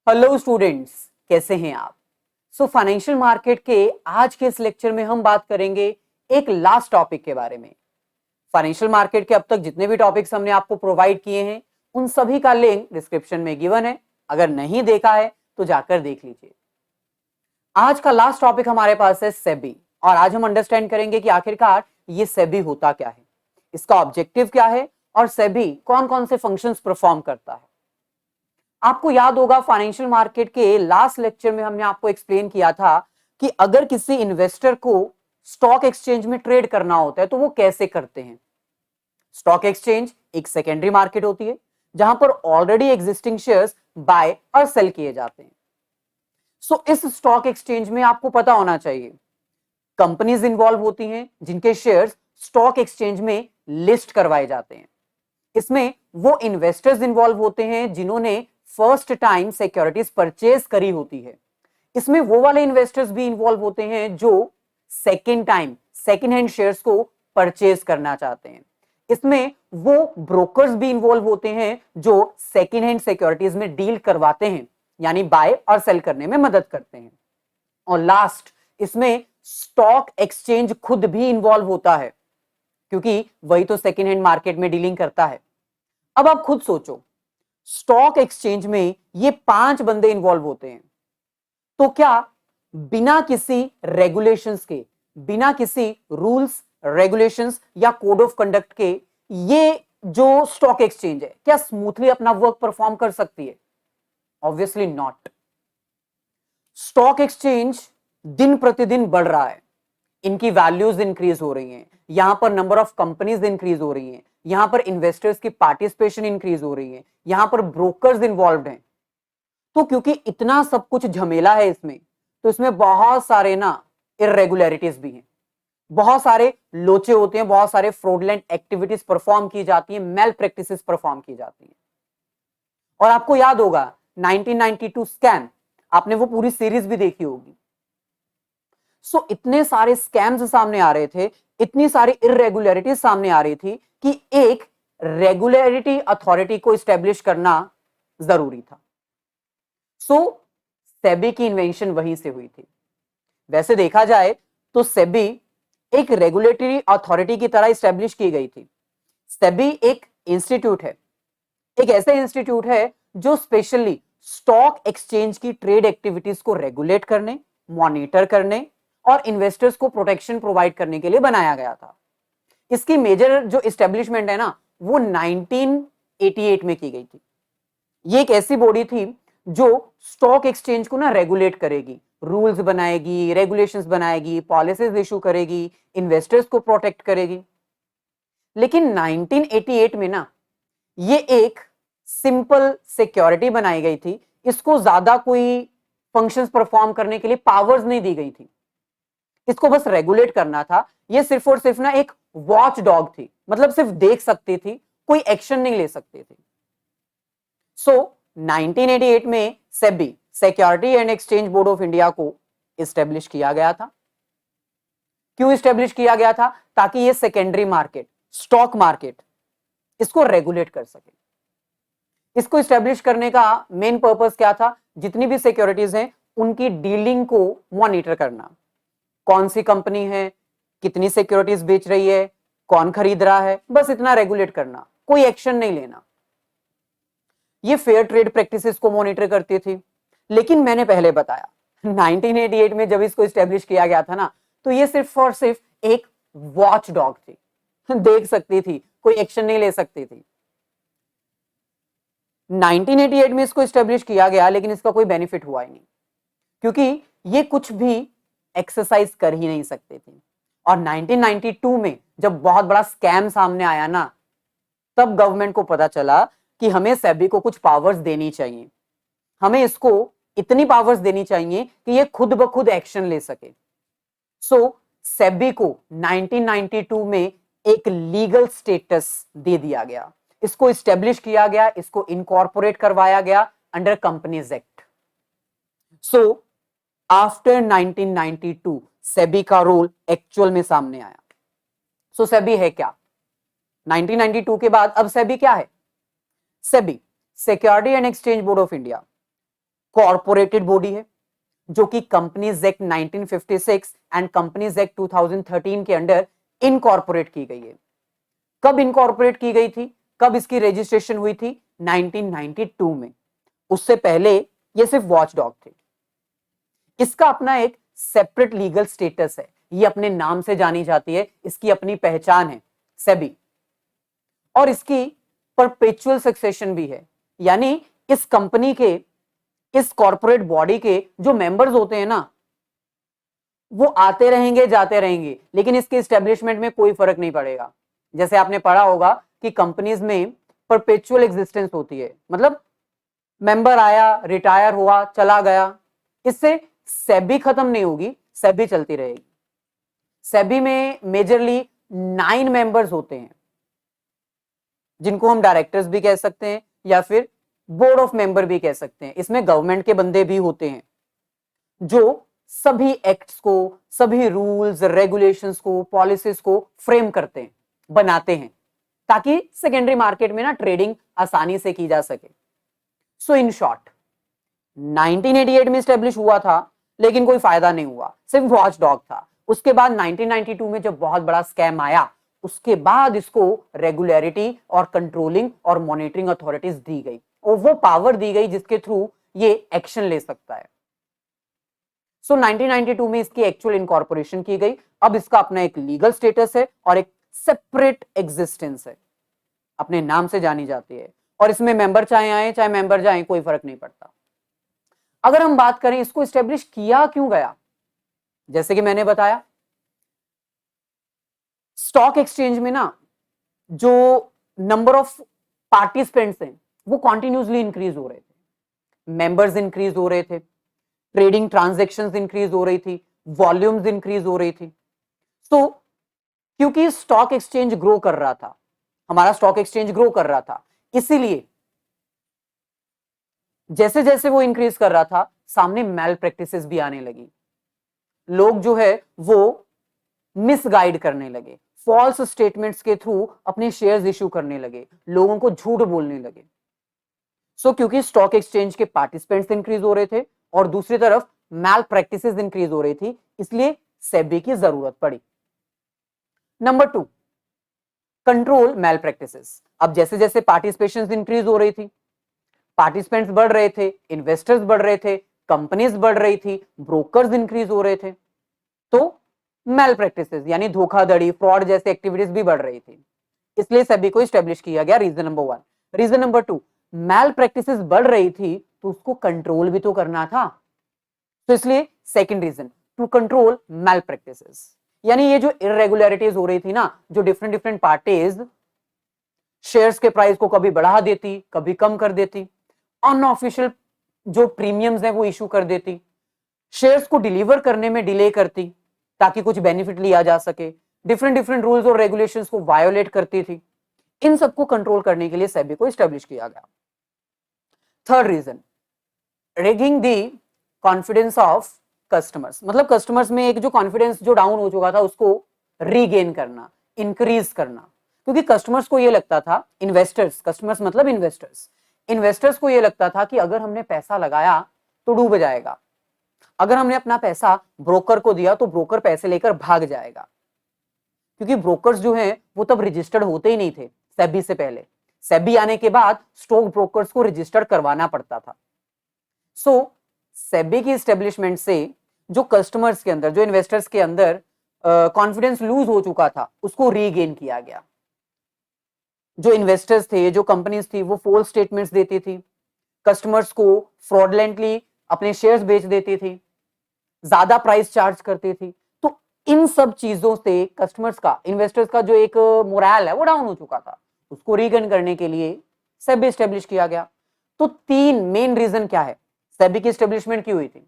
Hello students, कैसे हैं आप? फाइनेंशियल मार्केट के आज के इस लेक्चर में हम बात करेंगे एक लास्ट टॉपिक के बारे में। फाइनेंशियल मार्केट के अब तक जितने भी टॉपिक्स हमने आपको प्रोवाइड किए हैं उन सभी का लिंक डिस्क्रिप्शन में गिवन है। अगर नहीं देखा है तो जाकर देख लीजिए। आज का लास्ट टॉपिक हमारे पास है सेबी, और आज हम अंडरस्टैंड करेंगे कि आखिरकार ये सेबी होता क्या है, इसका ऑब्जेक्टिव क्या है और सेबी कौन कौन से फंक्शंस परफॉर्म करता है। आपको याद होगा फाइनेंशियल मार्केट के लास्ट लेक्चर में हमने आपको एक्सप्लेन किया था कि अगर किसी इन्वेस्टर को स्टॉक एक्सचेंज में ट्रेड करना होता है तो वो कैसे करते हैं। स्टॉक एक्सचेंज एक सेकेंडरी मार्केट होती है जहां पर ऑलरेडी एग्जिस्टिंग शेयर्स बाय और सेल किए जाते हैं। इस स्टॉक एक्सचेंज में आपको पता होना चाहिए कंपनीज इंवॉल्व होती हैं जिनके शेयर्स स्टॉक एक्सचेंज में लिस्ट करवाए जाते हैं। इसमें वो इन्वेस्टर्स इंवॉल्व होते हैं जिन्होंने फर्स्ट टाइम सिक्योरिटीज परचेज करी होती है। इसमें वो वाले इन्वेस्टर्स भी इंवॉल्व होते हैं जो second time second hand shares को परचेज करना चाहते हैं। इसमें वो ब्रोकर्स भी इंवॉल्व होते हैं जो सेकेंड हैंड सिक्योरिटीज में डील करवाते हैं, यानी बाय और सेल करने में मदद करते हैं। और लास्ट, इसमें स्टॉक एक्सचेंज खुद भी इंवॉल्व होता है क्योंकि वही तो सेकेंड हैंड मार्केट में डीलिंग करता है। अब आप खुद सोचो, स्टॉक एक्सचेंज में ये 5 बंदे इंवॉल्व होते हैं, तो क्या बिना किसी रेगुलेशंस के, बिना किसी रूल्स रेगुलेशंस या कोड ऑफ कंडक्ट के ये जो स्टॉक एक्सचेंज है क्या स्मूथली अपना वर्क परफॉर्म कर सकती है? Obviously not. स्टॉक एक्सचेंज दिन प्रतिदिन बढ़ रहा है, इनकी वैल्यूज इंक्रीज हो रही हैं, यहां पर नंबर ऑफ कंपनीज इंक्रीज हो रही हैं, यहां पर इन्वेस्टर्स की पार्टिसिपेशन इंक्रीज हो रही है, यहां पर ब्रोकर्स इन्वॉल्व हैं। तो क्योंकि इतना सब कुछ झमेला है इसमें, तो इसमें बहुत सारे ना इरेगुलरिटीज भी हैं, बहुत सारे लोचे होते हैं, बहुत सारे फ्रॉडलेंट एक्टिविटीज परफॉर्म की जाती हैं, मेल प्रैक्टिसेस परफॉर्म की जाती हैं। और आपको याद होगा 1992 स्कैम, आपने वो पूरी सीरीज भी देखी होगी। इतने सारे स्कैम्स सामने आ रहे थे, इतनी सारी इरेगुलरिटीज सामने आ रही थी कि एक रेगुलेटरी अथॉरिटी को स्टैब्लिश करना जरूरी था। सेबी की इन्वेंशन वहीं से हुई थी। वैसे देखा जाए तो सेबी एक रेगुलेटरी अथॉरिटी की तरह स्टैब्लिश की गई थी। सेबी एक इंस्टीट्यूट है, एक ऐसा इंस्टीट्यूट है जो स्पेशली स्टॉक एक्सचेंज की ट्रेड एक्टिविटीज को रेगुलेट करने, मॉनिटर करने और इन्वेस्टर्स को प्रोटेक्शन प्रोवाइड करने के लिए बनाया गया था। इसकी मेजर जो एस्टेब्लिशमेंट है ना, वो 1988 में की गई थी। ये एक ऐसी बॉडी थी जो स्टॉक एक्सचेंज को ना रेगुलेट करेगी, रूल्स बनाएगी, रेगुलेशंस बनाएगी, पॉलिसीज इशू करेगी, इन्वेस्टर्स को प्रोटेक्ट करेगी। लेकिन 1988 में ना ये एक सिंपल सिक्योरिटी बनाई गई थी, इसको ज्यादा कोई फंक्शंस परफॉर्म करने के लिए पावर्स नहीं दी गई थी, इसको बस रेगुलेट करना था। ये सिर्फ और सिर्फ ना एक वॉच डॉग थी, मतलब सिर्फ देख सकती थी, कोई एक्शन नहीं ले सकती थी। 1988 में SEBI, security and exchange board of India को इस्टेब्लिश किया गया था। क्यों इस्टेब्लिश किया गया था? ताकि ये सेकेंडरी मार्केट, स्टॉक मार्केट, इसको रेगुलेट कर सके। इसको इस्टेब्लिश करने का मेन पर्पस क्या था? जितनी भी सिक्योरिटीज हैं उनकी डीलिंग को मॉनिटर करना, कौन सी कंपनी है, कितनी सिक्योरिटीज बेच रही है, कौन खरीद रहा है, बस इतना रेगुलेट करना, कोई एक्शन नहीं लेना। ये फेयर ट्रेड प्रैक्टिसेस को मॉनिटर करती थी। लेकिन मैंने पहले बताया 1988 में जब इसको इस्टेब्लिश किया गया था ना, तो ये सिर्फ और सिर्फ एक वॉच डॉग थी, देख सकती थी, कोई एक्शन नहीं ले सकती थी। 1988 में इसको इस्टेब्लिश किया गया, लेकिन इसका कोई बेनिफिट हुआ ही नहीं, क्योंकि ये कुछ भी एक्सरसाइज कर ही नहीं सकते थे। और 1992 में जब बहुत बड़ा स्कैम सामने आया ना, तब गवर्नमेंट को पता चला कि हमें सेबी को कुछ पावर्स देनी चाहिए, हमें इसको इतनी पावर्स देनी चाहिए कि ये खुद ब खुद एक्शन ले सके। सेबी को 1992 में एक लीगल स्टेटस दे दिया गया, इसको इस्टेब्लिश किया गया, इसको इनकॉर्पोरेट करवाया गया under companies act. After 1992 SEBI का रोल एक्चुअल में सामने आया। सेबी है क्या? 1992 के बाद अब सेबी क्या है? SEBI, security and exchange board of India, corporated body है जो कि companies act 1956 and companies act 2013 के अंडर इनकॉर्पोरेट की गई है। कब इनकॉर्पोरेट की गई थी, कब इसकी रजिस्ट्रेशन हुई थी? 1992 में। उससे पहले ये सिर्फ वॉचडॉग थे। इसका अपना एक सेपरेट लीगल स्टेटस है, ये अपने नाम से जानी जाती है, इसकी अपनी पहचान है सेबी, और इसकी परपेचुअल सक्सेशन भी है। यानी इस कंपनी के, इस कॉर्पोरेट बॉडी के जो मेंबर्स होते हैं ना, वो आते रहेंगे जाते रहेंगे, लेकिन इसके एस्टेब्लिशमेंट में कोई फर्क नहीं पड़ेगा। जैसे आपने पढ़ा होगा कि कंपनीज में परपेचुअल एग्जिस्टेंस होती है, मतलब मेंबर आया, रिटायर हुआ, चला गया, इससे सेबी खत्म नहीं होगी, सेबी चलती रहेगी। सेबी में मेजरली 9 मेंबर्स होते हैं, जिनको हम डायरेक्टर्स भी कह सकते हैं या फिर बोर्ड ऑफ मेंबर भी कह सकते हैं। इसमें गवर्नमेंट के बंदे भी होते हैं जो सभी एक्ट्स को, सभी रूल्स रेगुलेशंस को, पॉलिसीज को फ्रेम करते हैं, बनाते हैं, ताकि सेकेंडरी मार्केट में ना ट्रेडिंग आसानी से की जा सके। सो इन शॉर्ट 1988 में स्टेब्लिश हुआ था, लेकिन कोई फायदा नहीं हुआ, सिर्फ वॉचडॉग था। उसके बाद 1992 में जब बहुत बड़ा स्कैम आया, उसके बाद इसको रेगुलरिटी और कंट्रोलिंग और मॉनिटरिंग अथॉरिटीज दी गई, और वो पावर दी गई जिसके थ्रू ये एक्शन ले सकता है। सो 1992 में इसकी एक्चुअल इनकॉर्पोरेशन की गई। अब इसका अपना एक लीगल स्टेटस है और एक सेपरेट एग्जिस्टेंस है, अपने नाम से जानी जाती है, और इसमें मेंबर चाहे आए चाहे मेंबर जाए, कोई फर्क नहीं पड़ता। अगर हम बात करें इसको एस्टेब्लिश किया क्यों गया, जैसे कि मैंने बताया, स्टॉक एक्सचेंज में ना जो नंबर ऑफ पार्टिसिपेंट्स हैं वो कॉन्टिन्यूसली इंक्रीज हो रहे थे, मेंबर्स इंक्रीज हो रहे थे, ट्रेडिंग ट्रांजैक्शंस इंक्रीज हो रही थी, वॉल्यूम्स इंक्रीज हो रही थी। तो क्योंकि स्टॉक एक्सचेंज ग्रो कर रहा था, हमारा स्टॉक एक्सचेंज ग्रो कर रहा था, इसीलिए जैसे जैसे वो इंक्रीज कर रहा था, सामने मैल प्रैक्टिसेस भी आने लगी। लोग जो है वो मिसगाइड करने लगे, फॉल्स स्टेटमेंट्स के थ्रू अपने शेयर्स इश्यू करने लगे, लोगों को झूठ बोलने लगे। सो क्योंकि स्टॉक एक्सचेंज के पार्टिसिपेंट्स इंक्रीज हो रहे थे और दूसरी तरफ मैल प्रैक्टिसेस इंक्रीज हो रही थी, इसलिए सेबी की जरूरत पड़ी। नंबर 2, कंट्रोल मैल प्रैक्टिसेस। अब जैसे जैसे पार्टिसिपेशन इंक्रीज हो रही थी, पार्टिसिपेंट्स बढ़ रहे थे, इन्वेस्टर्स बढ़ रहे थे, कंपनीज बढ़ रही थी, ब्रोकर्स इंक्रीज हो रहे थे, तो मैल प्रैक्टिसेस यानी धोखाधड़ी, फ्रॉड जैसी एक्टिविटीज भी बढ़ रही थी, इसलिए सभी को एस्टेब्लिश किया गया। Reason number 1। Reason number 2, malpractices बढ़ रही थी तो उसको कंट्रोल भी तो करना था, तो इसलिए second reason, to control malpractices. यानी ये जो इरेगुलरिटीज हो रही थी ना, जो डिफरेंट डिफरेंट पार्टीज शेयर्स के प्राइस को कभी बढ़ा देती, कभी कम कर देती, अनऑफिशियल जो प्रीमियम्स हैं वो इशू कर देती, शेयर्स को डिलीवर करने में डिले करती ताकि कुछ बेनिफिट लिया जा सके, डिफरेंट डिफरेंट रूल्स और रेगुलेशंस को वायोलेट करती थी, इन सबको कंट्रोल करने के लिए सेबी को एस्टेब्लिश किया गया। Third reason, rigging the confidence of customers, मतलब कस्टमर्स में एक जो कॉन्फिडेंस जो डाउन हो चुका था उसको रीगेन करना, इंक्रीज करना, क्योंकि कस्टमर्स को यह लगता था, इन्वेस्टर्स, कस्टमर्स मतलब इन्वेस्टर्स, इन्वेस्टर्स को यह लगता था कि अगर हमने पैसा लगाया तो डूब जाएगा, अगर हमने अपना पैसा ब्रोकर को दिया तो ब्रोकर पैसे लेकर भाग जाएगा, क्योंकि ब्रोकर्स जो हैं वो तब रजिस्टर्ड होते ही नहीं थे सेबी से पहले, सेबी आने के बाद स्टॉक ब्रोकर्स को रजिस्टर्ड करवाना पड़ता था। सो सेबी की एस्टेब्लिशमेंट से जो कस्टमर्स के अंदर, जो इन्वेस्टर्स के अंदर कॉन्फिडेंस लूज हो चुका था उसको रीगेन किया गया। जो इन्वेस्टर्स थे, जो कंपनीज थी, वो फॉल्स स्टेटमेंट्स देती थी, कस्टमर्स को फ्रॉडलेंटली अपने शेयर्स बेच देती थी, ज्यादा प्राइस चार्ज करती थी, तो इन सब चीजों से कस्टमर्स का, इन्वेस्टर्स का जो एक मोरल है वो डाउन हो चुका था, उसको रीगेन करने के लिए सेबी एस्टेब्लिश किया गया। तो 3 मेन रीजन क्या है सेबी की एस्टेब्लिशमेंट की हुई थी।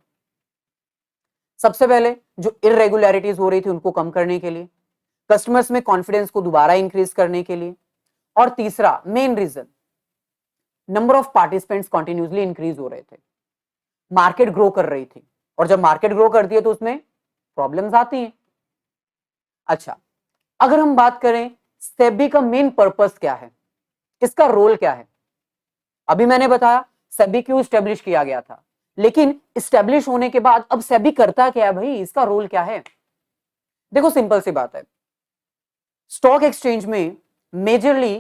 सबसे पहले जो इरेगुलरिटीज हो रही थी उनको कम करने के लिए, कस्टमर्स में कॉन्फिडेंस को दोबारा इंक्रीज करने के लिए, और तीसरा main reason, number of participants continuously increase हो रहे थे, मार्केट ग्रो कर रही थी, और जब मार्केट ग्रो करती है तो उसमें प्रॉब्लम्स आती हैं। अच्छा, अगर हम बात करें सेबी का मेन पर्पस क्या है, इसका रोल क्या है, अभी मैंने बताया सेबी क्यों एस्टेब्लिश किया गया था, लेकिन स्टेब्लिश होने के बाद अब सेबी करता क्या है भाई, इसका रोल क्या है? देखो सिंपल सी बात है, स्टॉक एक्सचेंज में मेजरली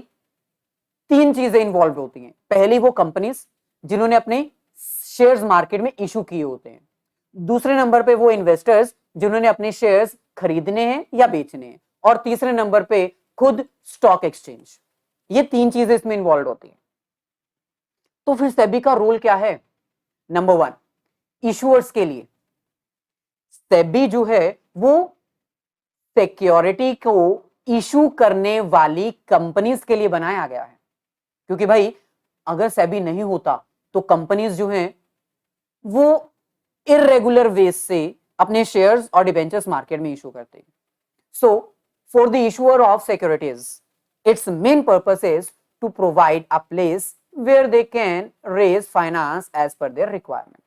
तीन चीजें इंवॉल्व होती हैं। पहली वो कंपनीज जिन्होंने अपने शेयर्स मार्केट में इशू किए होते हैं, दूसरे नंबर पे वो इन्वेस्टर्स जिन्होंने अपने शेयर्स खरीदने हैं या बेचने हैं, और तीसरे नंबर पे खुद स्टॉक एक्सचेंज। ये तीन चीजें इसमें इन्वॉल्व होती हैं। तो फिर सेबी का रोल क्या है? नंबर वन, इशुअर्स के लिए सेबी जो है वो सिक्योरिटी को इशू करने वाली कंपनीज के लिए बनाया गया है, क्योंकि भाई अगर सेबी नहीं होता तो कंपनीज जो हैं वो इरेगुलर वेज से अपने शेयर्स और डिबेंचर्स मार्केट में इशू करते हैं। So for the issuer of securities, it's main purpose is to provide a place where they can raise finance as per their requirement.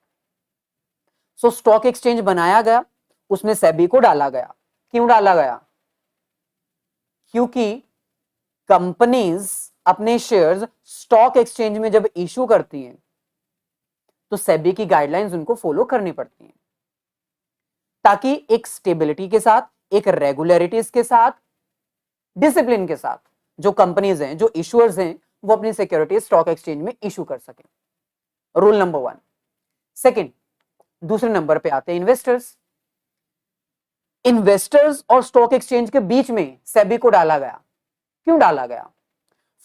So stock exchange बनाया गया, उसमें सेबी को डाला गया। क्यों डाला गया? क्योंकि कंपनीज अपने शेयर्स स्टॉक एक्सचेंज में जब इशू करती हैं तो सेबी की गाइडलाइंस उनको फॉलो करनी पड़ती हैं, ताकि एक स्टेबिलिटी के साथ, एक रेगुलरिटीज के साथ, डिसिप्लिन के साथ जो कंपनीज हैं, जो इशूअर्स हैं, वो अपनी सिक्योरिटी स्टॉक एक्सचेंज में इशू कर सके। Rule number one. सेकंड, दूसरे नंबर पे आते हैं इन्वेस्टर्स। इन्वेस्टर्स और स्टॉक एक्सचेंज के बीच में सेबी को डाला गया। क्यों डाला गया?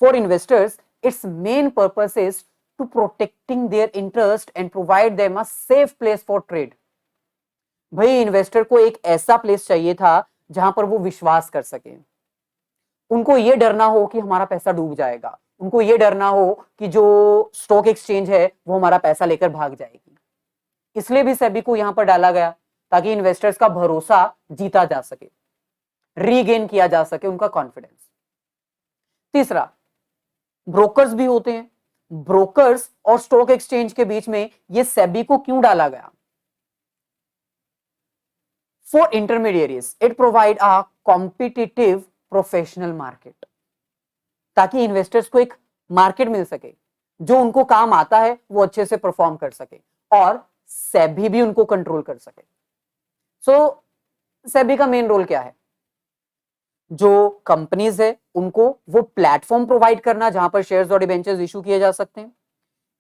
For investors it's main purpose is to protecting their interest and provide them a safe place for trade. भाई इन्वेस्टर को एक ऐसा प्लेस चाहिए था जहां पर वो विश्वास कर सके। उनको ये डर ना हो कि हमारा पैसा डूब जाएगा, उनको ये डर ना हो कि जो स्टॉक एक्सचेंज है वो हमारा पैसा लेकर भाग जाएगी। इसलिए भी सेबी को यहां पर डाला गया ताकि इन्वेस्टर्स का भरोसा जीता जा सके, रीगेन किया जा सके उनका कॉन्फिडेंस। तीसरा, ब्रोकर्स भी होते हैं। ब्रोकर्स और स्टॉक एक्सचेंज के बीच में ये सेबी को क्यों डाला गया? For intermediaries it provide a competitive professional market, ताकि इन्वेस्टर्स को एक मार्केट मिल सके, जो उनको काम आता है वो अच्छे से परफॉर्म कर सके और सेबी भी उनको कंट्रोल कर सके। सो सेबी का मेन रोल क्या है? जो कंपनीज है उनको वो प्लेटफॉर्म प्रोवाइड करना जहां पर शेयर्स और डिबेंचर्स इशू किए जा सकते हैं,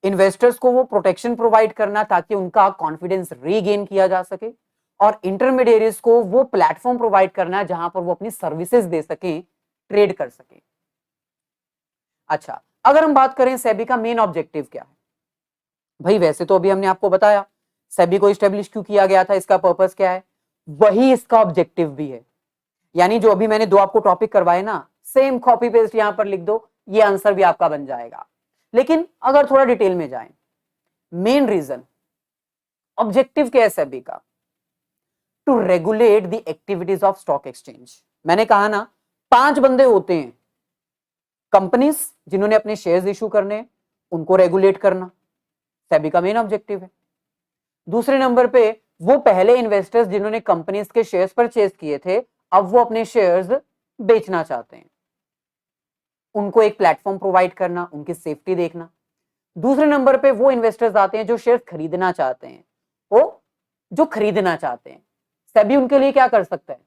इन्वेस्टर्स को वो प्रोटेक्शन प्रोवाइड करना ताकि उनका कॉन्फिडेंस रीगेन किया जा सके, और इंटरमीडिएरीज को वो प्लेटफॉर्म प्रोवाइड करना जहां पर वो अपनी सर्विसेज दे सके, ट्रेड कर सके। अच्छा, अगर हम बात करें सेबी का मेन ऑब्जेक्टिव क्या है? भाई वैसे तो अभी हमने आपको बताया सेबी को एस्टेब्लिश क्यों किया गया था, इसका पर्पस क्या है, वही इसका ऑब्जेक्टिव भी है। यानी जो अभी मैंने दो आपको टॉपिक करवाए ना, सेम कॉपी पेस्ट यहां पर लिख दो, ये आंसर भी आपका बन जाएगा। लेकिन अगर थोड़ा डिटेल में जाएं, मेन रीजन, ऑब्जेक्टिव क्या है सेबी का? To regulate the activities of stock exchange. मैंने कहा ना 5 बंदे होते हैं, कंपनीज जिन्होंने अपने शेयर्स इशू करने, उनको रेगुलेट करना सेबी का मेन ऑब्जेक्टिव है। दूसरे नंबर पे वो पहले इन्वेस्टर्स जिन्होंने कंपनीज के शेयर्स परचेज किए थे, अब वो अपने शेयर्स बेचना चाहते हैं, उनको एक प्लेटफॉर्म प्रोवाइड करना, उनकी सेफ्टी देखना। दूसरे नंबर पे वो इन्वेस्टर्स आते हैं जो शेयर्स खरीदना चाहते हैं, वो जो खरीदना चाहते हैं, सेबी उनके लिए क्या कर सकता है?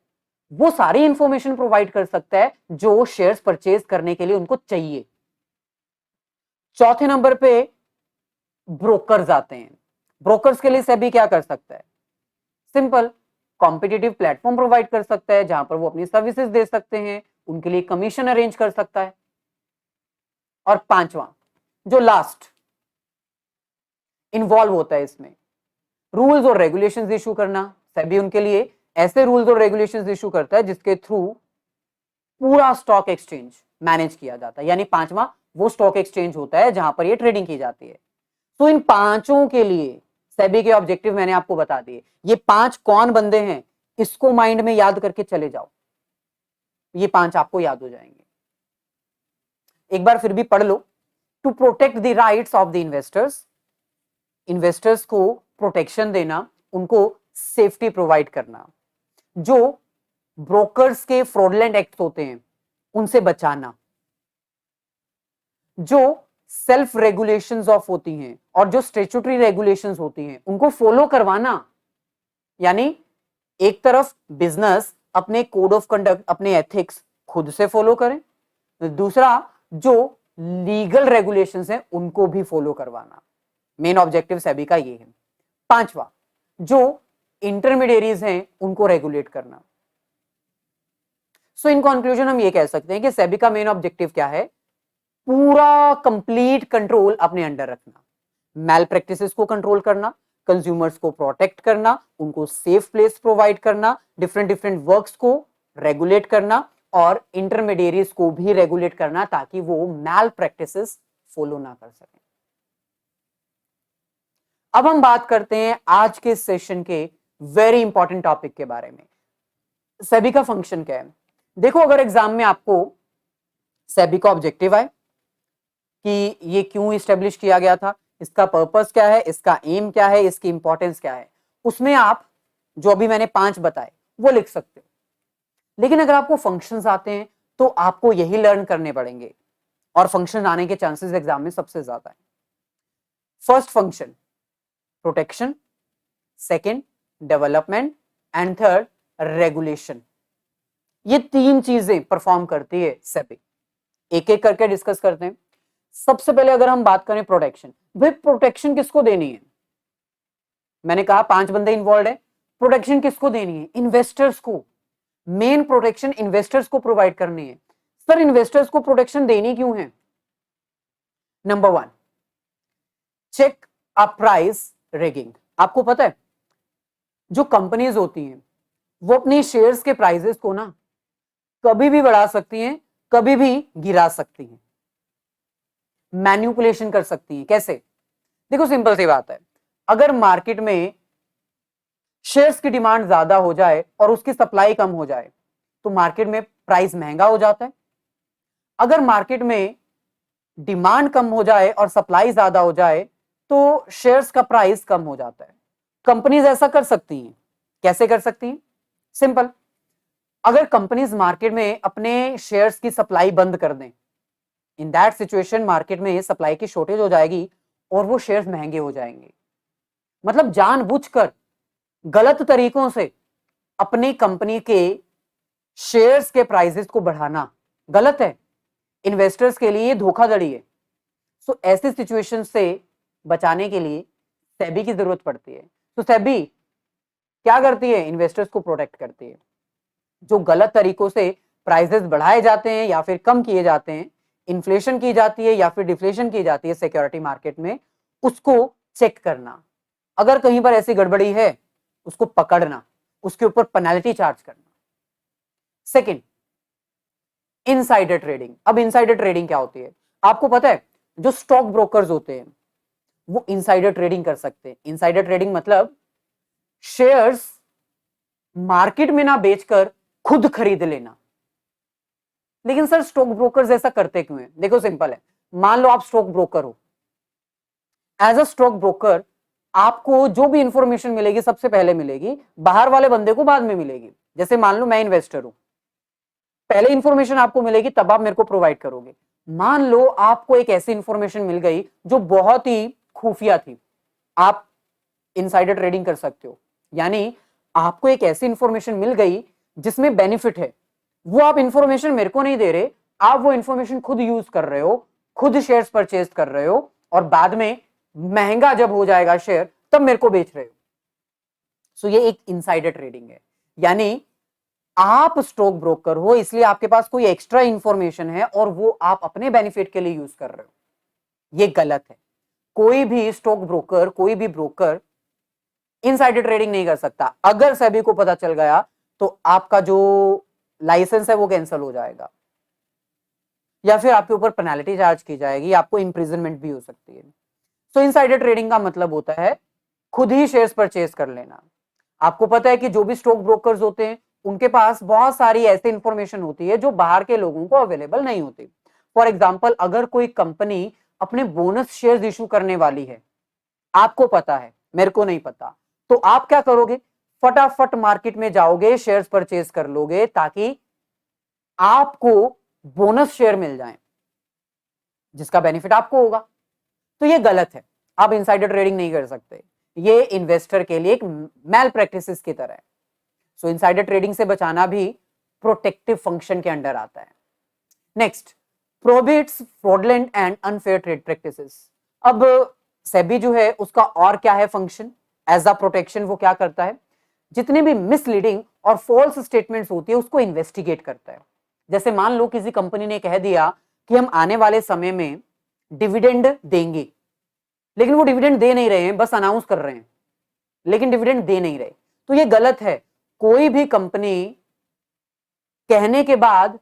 वो सारी इंफॉर्मेशन प्रोवाइड कर सकता है जो शेयर्स परचेज करने के लिए उनको चाहिए। चौथे नंबर पे ब्रोकर्स आते हैं। ब्रोकर्स के लिए सेबी क्या कर सकता है? सिंपल, कॉम्पिटिटिव प्लेटफॉर्म प्रोवाइड कर सकता है जहां पर वो अपनी सर्विसेज दे सकते हैं, उनके लिए कमीशन अरेंज कर सकता है। और पांचवा, जो लास्ट इन्वॉल्व होता है इसमें, रूल्स और रेगुलेशंस इशू करना। सेबी उनके लिए ऐसे रूल्स और रेगुलेशंस इशू करता है जिसके थ्रू पूरा स्टॉक एक्सचेंज मैनेज किया जाता है। यानी पांचवा वो स्टॉक एक्सचेंज होता है जहां पर ये ट्रेडिंग की जाती है। तो इन पांचों के लिए सेबी के ऑब्जेक्टिव मैंने आपको बता दिए। ये 5 कौन बंदे हैं, इसको माइंड में याद करके चले जाओ, ये 5 आपको याद हो जाएंगे। एक बार फिर भी पढ़ लो। To protect the rights of the investors, investors को प्रोटेक्शन देना, उनको सेफ्टी प्रोवाइड करना, जो ब्रोकर्स के फ्रॉडलेंट एक्ट होते हैं उनसे बचाना, जो सेल्फ रेगुलेशंस ऑफ होती हैं और जो स्टैट्यूटरी रेगुलेशंस होती हैं उनको फॉलो करवाना। यानी एक तरफ बिजनेस अपने कोड ऑफ कंडक्ट, अपने एथिक्स खुद से फॉलो करें, दूसरा जो लीगल रेगुलेशंस हैं उनको भी फॉलो करवाना। मेन ऑब्जेक्टिव सेबी का ये है। पांचवा, जो इंटरमीडिएरीज हैं उनको रेगुलेट करना। सो इन कंक्लूजन हम ये कह सकते हैं कि सेबी का मेन ऑब्जेक्टिव क्या है? पूरा कंप्लीट कंट्रोल अपने अंडर रखना, मैल प्रैक्टिसेस को कंट्रोल करना, कंज्यूमर्स को प्रोटेक्ट करना, उनको सेफ प्लेस प्रोवाइड करना, डिफरेंट डिफरेंट वर्क्स को रेगुलेट करना और इंटरमीडिएरीज को भी रेगुलेट करना ताकि वो मैल प्रैक्टिसेस फॉलो ना कर सकें। अब हम बात करते हैं आज के सेशन के वेरी इंपॉर्टेंट टॉपिक के बारे में। सेबी का फंक्शन क्या है? देखो, अगर एग्जाम में आपको सेबी का ऑब्जेक्टिव आए कि ये क्यों इस्टेब्लिश किया गया था, इसका पर्पस क्या है, इसका एम क्या है, इसकी इंपॉर्टेंस क्या है, उसमें आप जो अभी मैंने 5 बताए वो लिख सकते हो। लेकिन अगर आपको फंक्शंस आते हैं तो आपको यही लर्न करने पड़ेंगे और फंक्शन आने के चांसेस एग्जाम में सबसे ज्यादा है। First function protection, second development and third regulation. ये 3 चीजें परफॉर्म करती है सेबी। एक एक करके डिस्कस करते हैं। सबसे पहले अगर हम बात करें प्रोटेक्शन, भाई प्रोटेक्शन किसको देनी है? मैंने कहा 5 बंदे इन्वॉल्व है। प्रोटेक्शन किसको देनी है? इन्वेस्टर्स को। मेन प्रोटेक्शन इन्वेस्टर्स को प्रोवाइड करनी है। सर, इन्वेस्टर्स को प्रोटेक्शन देनी क्यों है? Number 1, check a price rigging. आपको पता है जो कंपनीज होती हैं वो अपने शेयर्स के प्राइसेस को ना कभी भी बढ़ा सकती हैं, कभी भी गिरा सकती हैं, मैन्युपुलेशन कर सकती हैं। कैसे? देखो, सिंपल सी बात है, अगर मार्केट में शेयर्स की डिमांड ज्यादा हो जाए और उसकी सप्लाई कम हो जाए तो मार्केट में प्राइस महंगा हो जाता है। अगर मार्केट में डिमांड कम हो जाए और सप्लाई ज्यादा हो जाए तो शेयर्स का प्राइस कम हो जाता है। कंपनीज ऐसा कर सकती हैं। कैसे कर सकती हैं? सिंपल, अगर कंपनीज मार्केट में अपने शेयर्स की सप्लाई बंद कर दें, इन दैट सिचुएशन मार्केट में सप्लाई की शॉर्टेज हो जाएगी और वो शेयर्स महंगे हो जाएंगे। मतलब जानबूझकर गलत तरीकों से अपनी कंपनी के शेयर्स के प्राइसेस को बढ़ाना गलत है। इन्वेस्टर्स के लिए धोखाधड़ी है। सो ऐसी सिचुएशन से बचाने के लिए सेबी की जरूरत पड़ती है। तो सेबी क्या करती है? इन्वेस्टर्स को प्रोटेक्ट करती है। जो गलत तरीकों से प्राइसेस बढ़ाए जाते हैं या फिर कम किए जाते हैं, इन्फ्लेशन की जाती है या फिर डिफ्लेशन की जाती है सिक्योरिटी मार्केट में, उसको चेक करना। अगर कहीं पर ऐसी गड़बड़ी है उसको पकड़ना, उसके ऊपर पेनल्टी चार्ज करना। Second, insider trading. अब इनसाइडर ट्रेडिंग क्या होती है? आपको पता है जो स्टॉक ब्रोकर्स होते हैं वो इनसाइडर ट्रेडिंग कर सकते हैं। इनसाइडर ट्रेडिंग मतलब शेयर्स मार्केट में ना बेचकर खुद खरीद लेना। लेकिन सर, स्टॉक ब्रोकर्स ऐसा करते क्यों हैं? देखो, सिंपल है। मान लो आप स्टॉक ब्रोकर हो। एज अ स्टॉक ब्रोकर आपको जो भी इंफॉर्मेशन मिलेगी सबसे पहले मिलेगी, बाहर वाले बंदे को बाद में मिलेगी। जैसे मान लो मैं इन्वेस्टर हूं, पहले इंफॉर्मेशन आपको मिलेगी तब आप मेरे को प्रोवाइड करोगे। मान लो आपको एक ऐसी इंफॉर्मेशन मिल गई जो बहुत ही खुफिया थी, आप इनसाइडर ट्रेडिंग कर सकते हो। यानी आपको एक ऐसी इंफॉर्मेशन मिल गई जिसमें बेनिफिट है, वो आप इंफॉर्मेशन मेरे को नहीं दे रहे, आप वो इंफॉर्मेशन खुद यूज कर रहे हो, खुद शेयर्स परचेज कर रहे हो और बाद में महंगा जब हो जाएगा शेयर तब मेरे को बेच रहे हो। सो ये एक इनसाइडर ट्रेडिंग है। यानी आप स्टॉक ब्रोकर हो इसलिए आपके पास कोई एक्स्ट्रा इंफॉर्मेशन है और वो आप अपने बेनिफिट के लिए यूज कर रहे हो। ये गलत है। कोई भी स्टॉक ब्रोकर, कोई भी ब्रोकर इनसाइडर ट्रेडिंग नहीं कर सकता। अगर सेबी को पता चल गया तो आपका जो लाइसेंस है वो कैंसिल हो जाएगा या फिर आपके ऊपर पेनल्टी चार्ज की जाएगी, आपको इंप्रिजनमेंट भी हो सकती है। सो इनसाइडर ट्रेडिंग का मतलब होता है खुद ही शेयर्स परचेज कर लेना। आपको पता है कि जो भी स्टॉक ब्रोकर्स होते हैं उनके पास बहुत सारी ऐसी इंफॉर्मेशन होती है जो बाहर के लोगों को अवेलेबल नहीं होती। फॉर एग्जाम्पल, अगर कोई कंपनी अपने बोनस शेयर्स इशू करने वाली है, आपको पता है, मेरे को नहीं पता, तो आप क्या करोगे? फटाफट मार्केट में जाओगे, शेयर्स परचेज कर लोगे ताकि आपको बोनस शेयर मिल जाए। जिसका बेनिफिट आपको होगा। तो ये गलत है, आप इनसाइडर ट्रेडिंग नहीं कर सकते, ये इन्वेस्टर के लिए एक मैल प्रैक्टिसेस की तरह है। सो इनसाइडर ट्रेडिंग से बचाना भी प्रोटेक्टिव फंक्शन के अंडर आता है। Next, prohibits fraudulent and unfair trade practices. अब सेबी जो है उसका और क्या है फंक्शन, एज अ प्रोटेक्शन वो क्या करता है, जितने भी मिसलीडिंग और फॉल्स स्टेटमेंट्स होती है उसको इन्वेस्टिगेट करता है। जैसे मान लो किसी कंपनी ने कह दिया कि हम आने वाले समय में डिविडेंड देंगे, लेकिन वो डिविडेंड दे नहीं रहे हैं, बस अनाउंस कर रहे हैं लेकिन डिविडेंड दे नहीं रहे, तो ये गलत है। कोई भी कंपनी कहने के बाद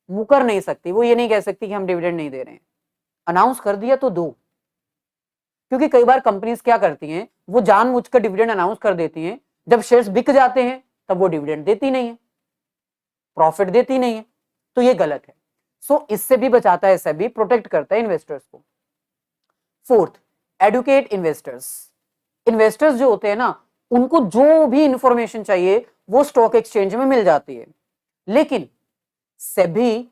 मुकर नहीं सकती, वो ये नहीं कह सकती कि हम डिविडेंड नहीं दे रहे हैं, अनाउंस कर दिया तो दो। क्योंकि कई बार कंपनीज क्या करती हैं, वो जानबूझकर डिविडेंड अनाउंस कर देती हैं, जब शेयर्स बिक जाते हैं तब वो डिविडेंड देती नहीं है, प्रॉफिट देती नहीं है, तो ये गलत है। सो इससे भी बचाता है सेबी, प्रोटेक्ट करता है इन्वेस्टर्स को। Fourth, educate investors. इन्वेस्टर्स जो होते हैं ना, उनको जो भी इंफॉर्मेशन चाहिए वो स्टॉक एक्सचेंज में मिल जाती है, लेकिन सेबी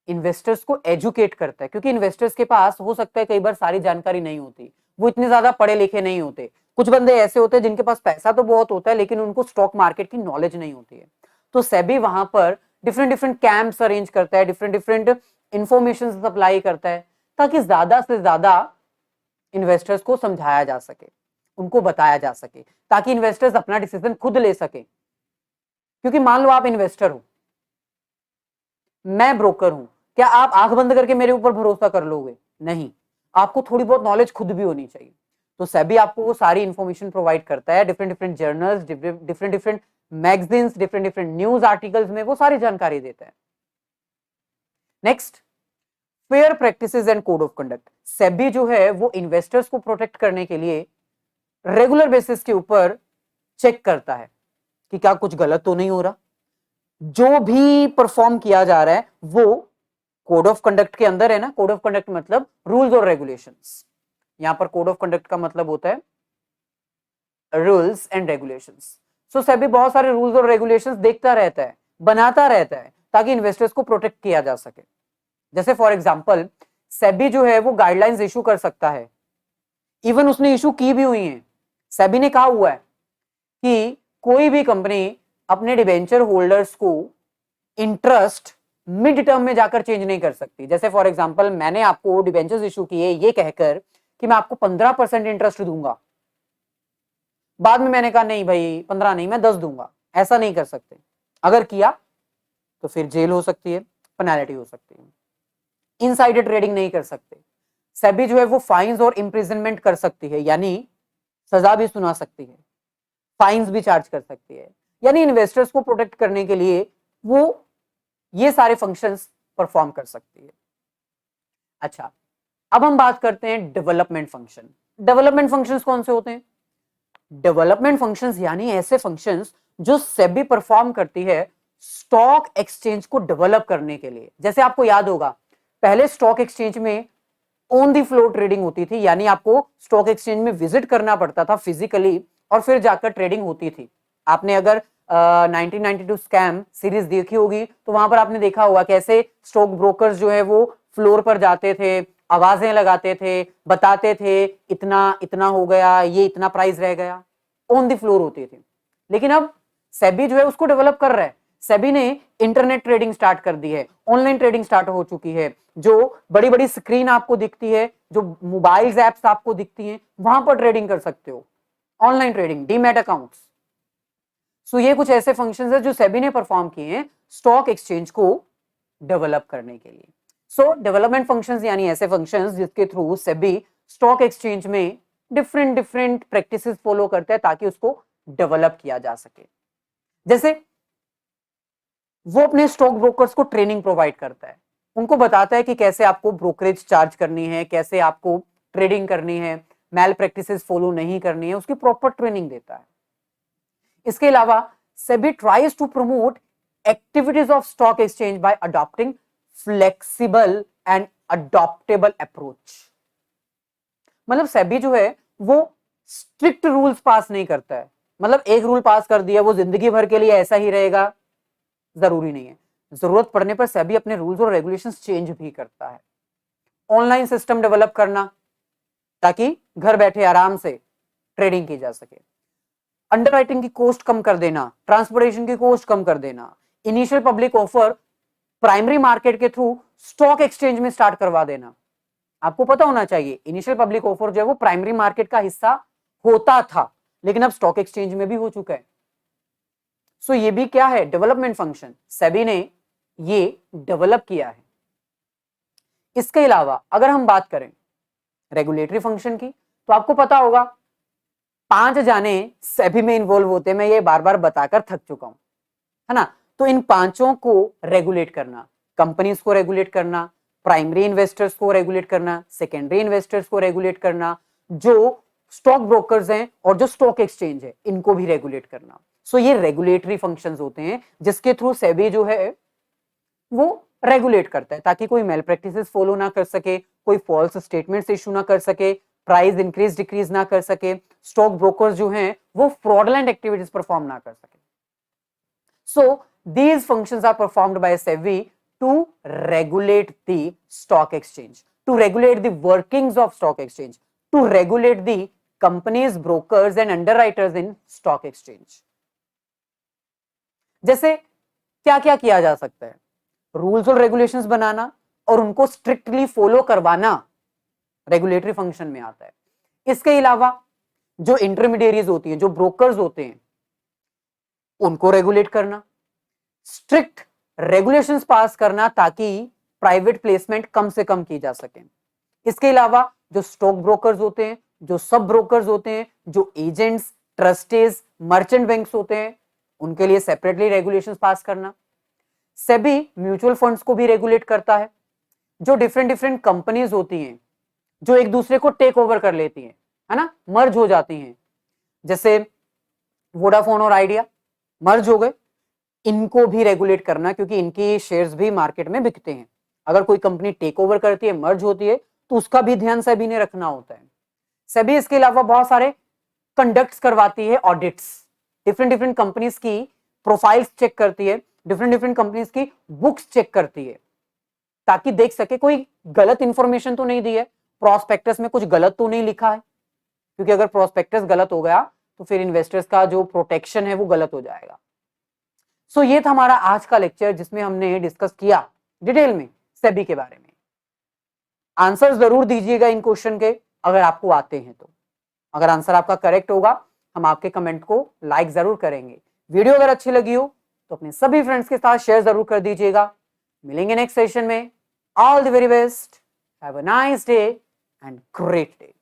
इन्वेस्टर्स को एजुकेट करता है, क्योंकि इन्वेस्टर्स के पास हो सकता है कई बार सारी जानकारी नहीं होती, वो इतने ज्यादा पढ़े लिखे नहीं होते। कुछ बंदे ऐसे होते हैं जिनके पास पैसा तो बहुत होता है लेकिन उनको स्टॉक मार्केट की नॉलेज नहीं होती है। तो सेबी वहां पर डिफरेंट डिफरेंट कैंप्स अरेंज करता है, डिफरेंट डिफरेंट इंफॉर्मेशन सप्लाई करता है, ताकि ज्यादा से ज्यादा इन्वेस्टर्स को समझाया जा सके, उनको बताया जा सके, ताकि इन्वेस्टर्स अपना डिसीजन खुद ले सके। क्योंकि मान लो आप इन्वेस्टर हो, मैं ब्रोकर हूं, क्या आप आंख बंद करके मेरे ऊपर भरोसा कर लोगे? नहीं, आपको थोड़ी बहुत नॉलेज खुद भी होनी चाहिए। तो सेबी आपको वो सारी इंफॉर्मेशन प्रोवाइड करता है, different different journals, different different magazines, different different news articles में वो सारी जानकारी देता है। Next, fair practices and code of conduct. SEBI जो है वो इन्वेस्टर्स को प्रोटेक्ट करने के लिए रेगुलर बेसिस के ऊपर चेक करता है कि क्या कुछ गलत तो नहीं हो रहा, जो भी परफॉर्म किया जा रहा है वो कोड ऑफ कंडक्ट के अंदर है ना। कोड ऑफ कंडक्ट मतलब रूल्स और रेगुलेशंस, यहां पर कोड ऑफ कंडक्ट का मतलब होता है रूल्स एंड रेगुलेशंस। सो सेबी बहुत सारे रूल्स और रेगुलेशंस देखता रहता है, बनाता रहता है, ताकि इन्वेस्टर्स को प्रोटेक्ट किया जा सके। जैसे फॉर एग्जांपल सेबी जो है वो गाइडलाइंस इशू कर सकता है, इवन उसने इशू की भी हुई है। सेबी ने कहा हुआ है कि कोई भी कंपनी अपने डिबेंचर होल्डर्स को इंटरेस्ट मिड टर्म में जाकर चेंज नहीं कर सकती। जैसे फॉर एग्जांपल मैंने आपको डिबेंचर्स इशू किए ये कहकर कि मैं आपको 15% इंटरेस्ट दूंगा, बाद में मैंने कहा नहीं भाई 15 नहीं, मैं 10 दूंगा, ऐसा नहीं कर सकते। अगर किया तो फिर जेल हो सकती है, पेनल्टी हो सकती है। इनसाइडर ट्रेडिंग नहीं कर सकते। सेबी जो है वो फाइन्स और इंप्रिजनमेंट कर सकती है, यानी सजा भी सुना सकती है, फाइन्स भी चार्ज कर सकती है, यानी इन्वेस्टर्स को प्रोटेक्ट करने के लिए वो ये सारे फंक्शंस परफॉर्म कर सकती है। अच्छा, अब हम बात करते हैं डेवलपमेंट फंक्शन। डेवलपमेंट फंक्शंस कौन से होते हैं? डेवलपमेंट फंक्शंस यानी ऐसे फंक्शंस जो सेबी परफॉर्म करती है स्टॉक एक्सचेंज को डेवलप करने के लिए। जैसे आपको याद होगा पहले स्टॉक एक्सचेंज में ऑन द फ्लोर ट्रेडिंग होती थी, यानी आपको स्टॉक एक्सचेंज में विजिट करना पड़ता था फिजिकली और फिर जाकर ट्रेडिंग होती थी। आपने अगर 1992 स्कैम सीरीज देखी होगी तो वहां पर आपने देखा होगा कैसे स्टॉक ब्रोकर्स जो है वो फ्लोर पर जाते थे, आवाजें लगाते थे, बताते थे इतना इतना हो गया, ये इतना प्राइस रह गया, ऑन द फ्लोर होती थी। लेकिन अब सेबी जो है उसको डेवलप कर रहा है। सेबी ने इंटरनेट ट्रेडिंग स्टार्ट कर दी है, ऑनलाइन ट्रेडिंग स्टार्ट हो चुकी है, जो बड़ी बड़ी स्क्रीन आपको दिखती है, जो मोबाइल एप्स आपको दिखती हैं, वहां पर ट्रेडिंग कर सकते हो, ऑनलाइन ट्रेडिंग, डीमैट अकाउंट्स। सो ये कुछ ऐसे फंक्शंस है जो सेबी ने परफॉर्म किए हैं स्टॉक एक्सचेंज को डेवलप करने के लिए। सो डेवलपमेंट फंक्शंस यानी ऐसे फंक्शंस जिसके थ्रू सेबी स्टॉक एक्सचेंज में डिफरेंट डिफरेंट प्रैक्टिसेस फॉलो करते हैं ताकि उसको डेवलप किया जा सके। जैसे वो अपने स्टॉक ब्रोकर्स को ट्रेनिंग प्रोवाइड करता है, उनको बताता है कि कैसे आपको ब्रोकरेज चार्ज करनी है, कैसे आपको ट्रेडिंग करनी है, मैल प्रैक्टिसेस फॉलो नहीं करनी है, उसकी प्रॉपर ट्रेनिंग देता है। इसके अलावा SEBI tries to promote activities of stock exchange by adopting flexible and adoptable approach. मतलब सेबी जो है वो स्ट्रिक्ट रूल्स पास नहीं करता है, मतलब एक रूल पास कर दिया वो जिंदगी भर के लिए ऐसा ही रहेगा, जरूरी नहीं है। जरूरत पड़ने पर सेबी अपने रूल्स और रेगुलेशंस चेंज भी करता है। ऑनलाइन सिस्टम डेवलप करना ताकि घर बैठे आराम से ट्रेडिंग की जा सके, अंडरराइटिंग की कॉस्ट कम कर देना, ट्रांसपोर्टेशन की कॉस्ट कम कर देना, initial public offer primary market के थ्रू स्टॉक एक्सचेंज में स्टार्ट करवा देना। आपको पता होना चाहिए इनिशियल पब्लिक ऑफर जो है वो प्राइमरी मार्केट का हिस्सा होता था, लेकिन अब स्टॉक एक्सचेंज में भी हो चुका है। सो ये भी क्या है, डेवलपमेंट फंक्शन सेबी ने ये डेवलप किया है। इसके अलावा अगर हम बात करें रेगुलेटरी फंक्शन की, तो आपको पता होगा 5 जाने सेबी में इन्वॉल्व होते हैं, मैं ये बार बार बताकर थक चुका हूं, है ना। तो इन 5 को रेगुलेट करना, कंपनीज को रेगुलेट करना, प्राइमरी इन्वेस्टर्स को रेगुलेट करना, सेकेंडरी इन्वेस्टर्स को रेगुलेट करना, जो स्टॉक ब्रोकर्स हैं और जो स्टॉक एक्सचेंज है इनको भी रेगुलेट करना। सो ये रेगुलेटरी फंक्शंस होते हैं जिसके थ्रू सेबी जो है वो रेगुलेट करता है ताकि कोई मेल प्रैक्टिसेस फॉलो ना कर सके, कोई फॉल्स स्टेटमेंट्स इशू ना कर सके, प्राइस इंक्रीज डिक्रीज ना कर सके, स्टॉक ब्रोकर्स जो हैं वो फ्रॉडलेंट एक्टिविटीज परफॉर्म ना कर सके। सो these functions are performed by SEBI to regulate the stock exchange, to regulate the workings of stock exchange, to regulate the companies, brokers and underwriters in stock exchange. जैसे क्या क्या किया जा सकता है, रूल्स और रेगुलेशंस बनाना और उनको स्ट्रिक्टली फॉलो करवाना रेगुलेटरी फंक्शन में आता है। इसके अलावा जो इंटरमीडिएरीज होती हैं, जो ब्रोकर्स होते हैं, उनको रेगुलेट करना, स्ट्रिक्ट रेगुलेशंस पास करना ताकि प्राइवेट प्लेसमेंट कम से कम की जा सके। इसके अलावा जो स्टॉक ब्रोकर्स होते हैं, जो सब ब्रोकर्स होते हैं, जो एजेंट्स, ट्रस्टीज, मर्चेंट बैंक्स होते हैं, उनके लिए सेपरेटली रेगुलेशंस पास करना। सेबी म्यूचुअल फंड्स को भी रेगुलेट करता है, जो डिफरेंट डिफरेंट कंपनीज होती हैं जो एक दूसरे को टेक ओवर कर लेती हैं, है ना, मर्ज हो जाती हैं, जैसे वोडाफोन और आइडिया मर्ज हो गए, इनको भी रेगुलेट करना क्योंकि इनकी शेयर्स भी मार्केट में बिकते हैं। अगर कोई कंपनी टेक ओवर करती है, मर्ज होती है, तो उसका भी ध्यान सेबी ने रखना होता है। सेबी इसके अलावा बहुत सारे कंडक्ट्स करवाती है, ऑडिट्स, डिफरेंट डिफरेंट कंपनीज की प्रोफाइल्स चेक करती है, डिफरेंट डिफरेंट कंपनीज की बुक्स चेक करती है ताकि देख सके कोई गलत इंफॉर्मेशन तो नहीं दी है, प्रोस्पेक्टस में कुछ गलत तो नहीं लिखा है, क्योंकि अगर प्रोस्पेक्टस गलत हो गया तो फिर इन्वेस्टर्स का जो प्रोटेक्शन है वो गलत हो जाएगा। सो ये था हमारा आज का लेक्चर जिसमें हमने डिस्कस किया डिटेल में सेबी के बारे में। आंसर जरूर दीजिएगा इन क्वेश्चन के अगर आपको आते हैं तो। अगर आंसर आपका करेक्ट होगा हम आपके कमेंट को लाइक जरूर करेंगे। वीडियो अगर अच्छी लगी हो तो अपने सभी फ्रेंड्स के साथ शेयर जरूर कर दीजिएगा। मिलेंगे नेक्स्ट सेशन में। All the very best, have a nice day and great day.